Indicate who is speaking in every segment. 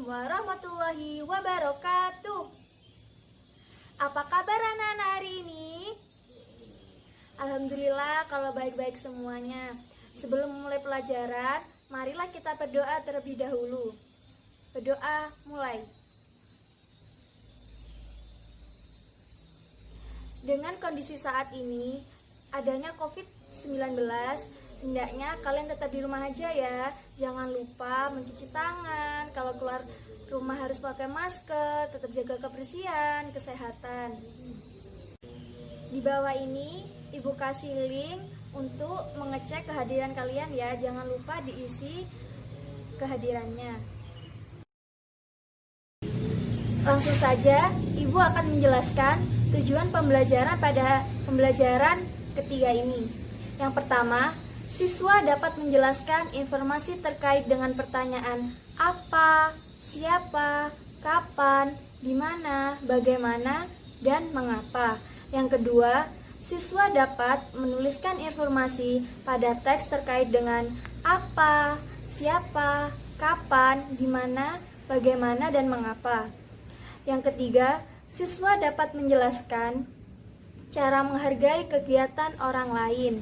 Speaker 1: Assalamualaikum warahmatullahi wabarakatuh. Apa kabar anak-anak hari ini? Alhamdulillah kalau baik-baik semuanya. Sebelum memulai pelajaran, marilah kita berdoa terlebih dahulu. Berdoa mulai. Dengan kondisi saat ini, adanya COVID-19, hendaknya kalian tetap di rumah aja ya. Jangan lupa mencuci tangan. Kalau keluar rumah harus pakai masker. Tetap jaga kebersihan, kesehatan. Di bawah ini Ibu kasih link untuk mengecek kehadiran kalian ya. Jangan lupa diisi kehadirannya. Langsung saja Ibu akan menjelaskan tujuan pembelajaran pada pembelajaran ketiga ini. Yang pertama, siswa dapat menjelaskan informasi terkait dengan pertanyaan apa, siapa, kapan, di mana, bagaimana, dan mengapa. Yang kedua, siswa dapat menuliskan informasi pada teks terkait dengan apa, siapa, kapan, di mana, bagaimana, dan mengapa. Yang ketiga, siswa dapat menjelaskan cara menghargai kegiatan orang lain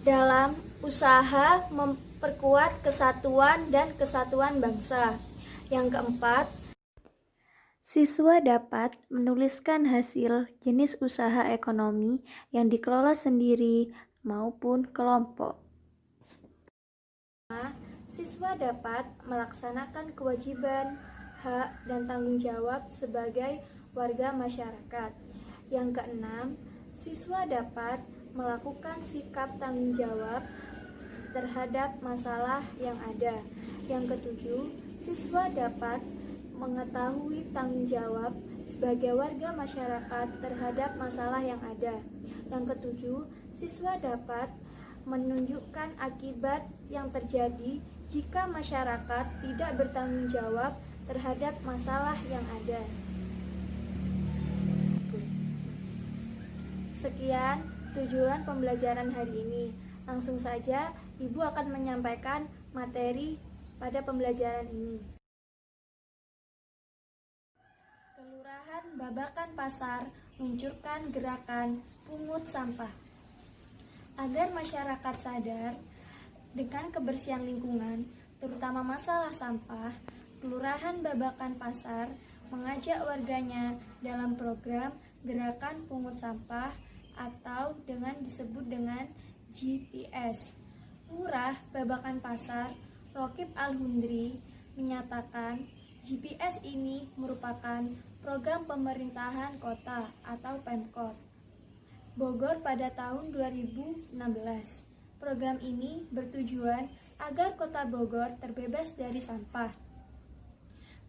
Speaker 1: dalam usaha memperkuat kesatuan dan kesatuan bangsa. Yang keempat, siswa dapat menuliskan hasil jenis usaha ekonomi yang dikelola sendiri maupun kelompok. Siswa dapat melaksanakan kewajiban, hak, dan tanggung jawab sebagai warga masyarakat. Yang keenam, siswa dapat melakukan sikap tanggung jawab terhadap masalah yang ada. Yang ketujuh, siswa dapat mengetahui tanggung jawab sebagai warga masyarakat terhadap masalah yang ada. Yang ketujuh, siswa dapat menunjukkan akibat yang terjadi jika masyarakat tidak bertanggung jawab terhadap masalah yang ada. Sekian tujuan pembelajaran hari ini. Langsung saja Ibu akan menyampaikan materi pada pembelajaran ini. Kelurahan Babakan Pasar meluncurkan gerakan pungut sampah. Agar masyarakat sadar dengan kebersihan lingkungan, terutama masalah sampah, Kelurahan Babakan Pasar mengajak warganya dalam program Gerakan Pungut Sampah atau disebut dengan GPS. Lurah Babakan Pasar, Rokib Al-Hundri, menyatakan GPS ini merupakan program pemerintahan kota atau Pemkot Bogor pada tahun 2016. Program ini bertujuan agar kota Bogor terbebas dari sampah.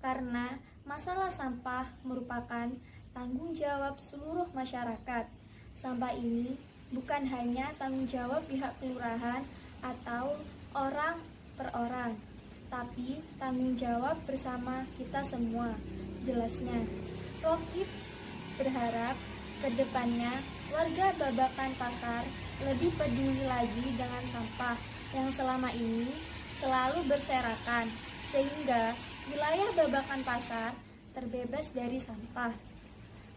Speaker 1: Karena masalah sampah merupakan tanggung jawab seluruh masyarakat. Sampah ini bukan hanya tanggung jawab pihak kelurahan atau orang per orang, tapi tanggung jawab bersama kita semua. Jelasnya, Rokib berharap kedepannya warga Babakan Pasar lebih peduli lagi dengan sampah yang selama ini selalu berserakan, sehingga wilayah Babakan Pasar terbebas dari sampah.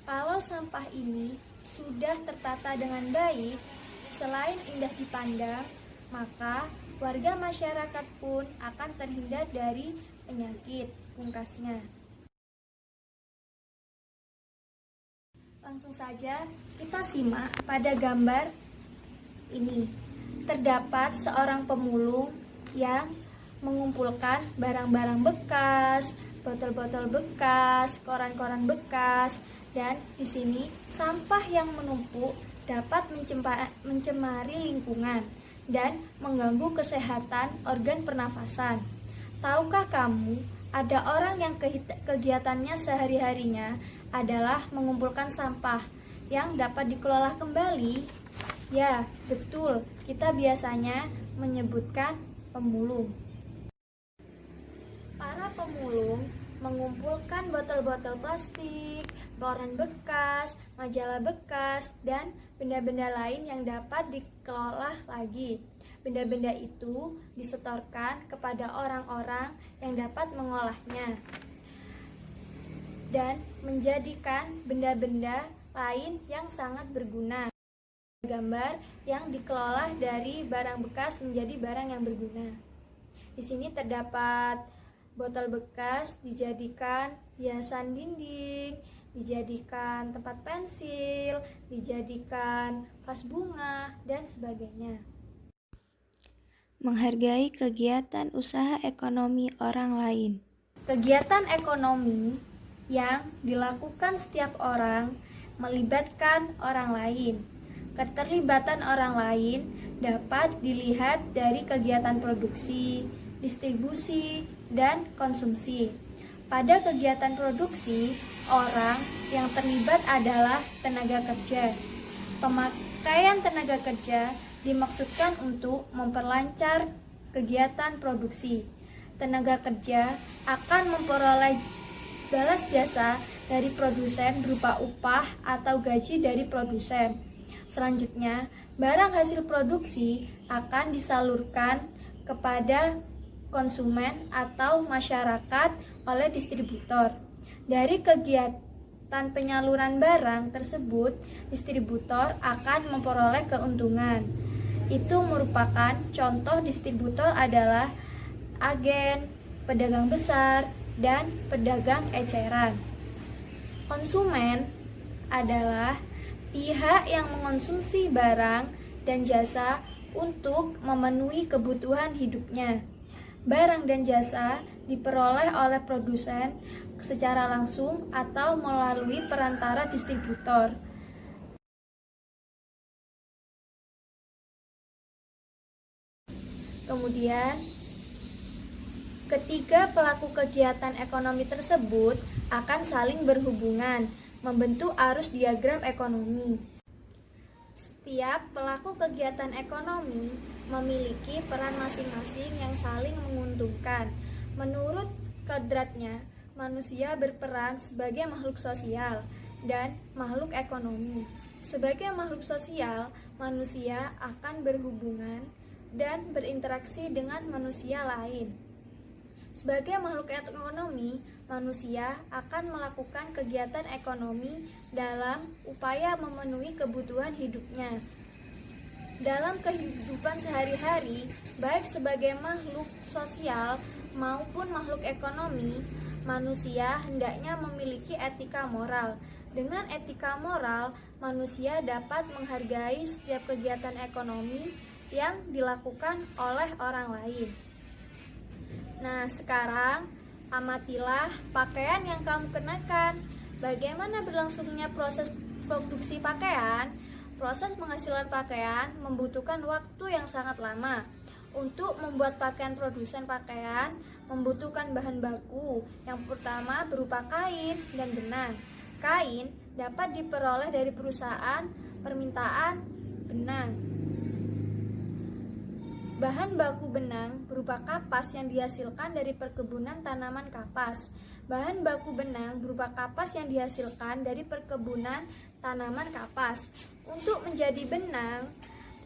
Speaker 1: Kalau sampah ini sudah tertata dengan baik, selain indah dipandang, maka warga masyarakat pun akan terhindar dari penyakit, pungkasnya. Langsung saja kita simak pada gambar ini. Terdapat seorang pemulung yang mengumpulkan barang-barang bekas, botol-botol bekas, koran-koran bekas, dan di sini sampah yang menumpuk dapat mencemari lingkungan dan mengganggu kesehatan organ pernafasan. Tahukah kamu, ada orang yang kegiatannya sehari-harinya adalah mengumpulkan sampah yang dapat dikelola kembali? Ya, betul, kita biasanya menyebutkan pemulung. Para pemulung mengumpulkan botol-botol plastik, koran bekas, majalah bekas, dan benda-benda lain yang dapat dikelola lagi. benda-benda itu disetorkan kepada orang-orang yang dapat mengolahnya dan menjadikan benda-benda lain yang sangat berguna. Gambar yang dikelola dari barang bekas menjadi barang yang berguna. Di sini terdapat botol bekas dijadikan hiasan dinding, dijadikan tempat pensil, dijadikan vas bunga, dan sebagainya.
Speaker 2: Menghargai kegiatan usaha ekonomi orang lain.
Speaker 1: Kegiatan ekonomi yang dilakukan setiap orang melibatkan orang lain. Keterlibatan orang lain dapat dilihat dari kegiatan produksi, distribusi, dan konsumsi. Pada kegiatan produksi, orang yang terlibat adalah tenaga kerja. Pemakaian tenaga kerja dimaksudkan untuk memperlancar kegiatan produksi. Tenaga kerja akan memperoleh balas jasa dari produsen berupa upah atau gaji dari produsen. Selanjutnya, barang hasil produksi akan disalurkan kepada konsumen atau masyarakat oleh distributor. Dari kegiatan penyaluran barang tersebut, distributor akan memperoleh keuntungan. Itu merupakan contoh distributor adalah agen, pedagang besar, dan pedagang eceran. Konsumen adalah pihak yang mengonsumsi barang dan jasa untuk memenuhi kebutuhan hidupnya. Barang dan jasa diperoleh oleh produsen secara langsung atau melalui perantara distributor. Kemudian, ketiga pelaku kegiatan ekonomi tersebut akan saling berhubungan, membentuk arus diagram ekonomi. Setiap pelaku kegiatan ekonomi memiliki peran masing-masing yang saling menguntungkan. Menurut kodratnya, manusia berperan sebagai makhluk sosial dan makhluk ekonomi. Sebagai makhluk sosial, manusia akan berhubungan dan berinteraksi dengan manusia lain. Sebagai makhluk ekonomi, manusia akan melakukan kegiatan ekonomi dalam upaya memenuhi kebutuhan hidupnya. Dalam kehidupan sehari-hari, baik sebagai makhluk sosial maupun makhluk ekonomi, manusia hendaknya memiliki etika moral. Dengan etika moral, manusia dapat menghargai setiap kegiatan ekonomi yang dilakukan oleh orang lain. Nah, sekarang amatilah pakaian yang kamu kenakan. Bagaimana berlangsungnya proses produksi pakaian? Proses penghasilan pakaian membutuhkan waktu yang sangat lama. Untuk membuat pakaian, produsen pakaian membutuhkan bahan baku. Yang pertama berupa kain dan benang. Kain dapat diperoleh dari perusahaan permintaan benang. Bahan baku benang berupa kapas yang dihasilkan dari perkebunan tanaman kapas. Bahan baku benang berupa kapas yang dihasilkan dari perkebunan tanaman kapas. Untuk menjadi benang,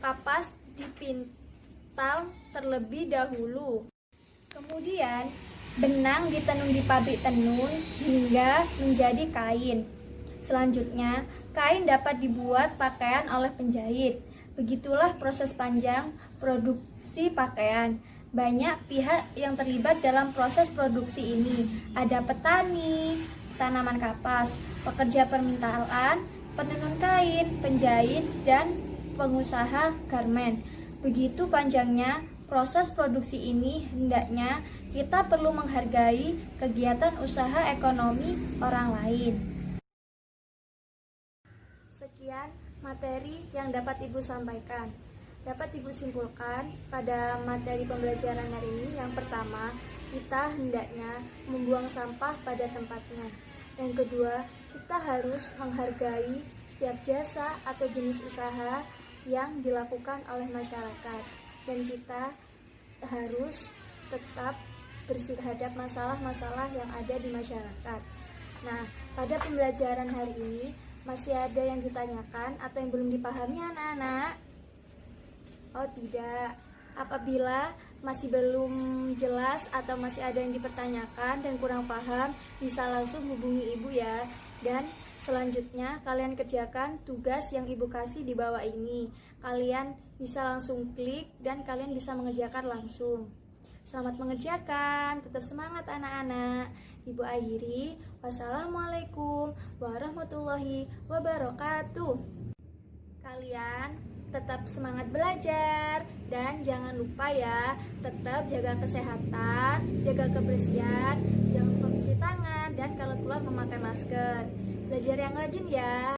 Speaker 1: kapas dipintal terlebih dahulu. Kemudian, benang ditenun di pabrik tenun hingga menjadi kain. Selanjutnya, kain dapat dibuat pakaian oleh penjahit. Begitulah proses panjang produksi pakaian. Banyak pihak yang terlibat dalam proses produksi ini. Ada petani, tanaman kapas, pekerja permintaan, penenun kain, penjahit, dan pengusaha garmen. Begitu panjangnya proses produksi ini, hendaknya kita perlu menghargai kegiatan usaha ekonomi orang lain. Sekian materi yang dapat Ibu sampaikan. Dapat Ibu simpulkan pada materi pembelajaran hari ini. Yang pertama, kita hendaknya membuang sampah pada tempatnya. Yang kedua, kita harus menghargai setiap jasa atau jenis usaha yang dilakukan oleh masyarakat. Dan kita harus tetap bersih terhadap masalah-masalah yang ada di masyarakat. Nah, pada pembelajaran hari ini masih ada yang ditanyakan atau yang belum dipahami anak-anak? Oh tidak. Apabila masih belum jelas atau masih ada yang dipertanyakan dan kurang paham, bisa langsung hubungi ibu ya. Dan selanjutnya kalian kerjakan tugas yang ibu kasih di bawah ini. Kalian bisa langsung klik dan kalian bisa mengerjakan langsung. Selamat mengerjakan, tetap semangat anak-anak. Ibu akhiri, wassalamualaikum warahmatullahi wabarakatuh. Kalian tetap semangat belajar dan jangan lupa ya, tetap jaga kesehatan, jaga kebersihan, jangan lupa cuci tangan dan kalau keluar memakai masker. Belajar yang rajin ya.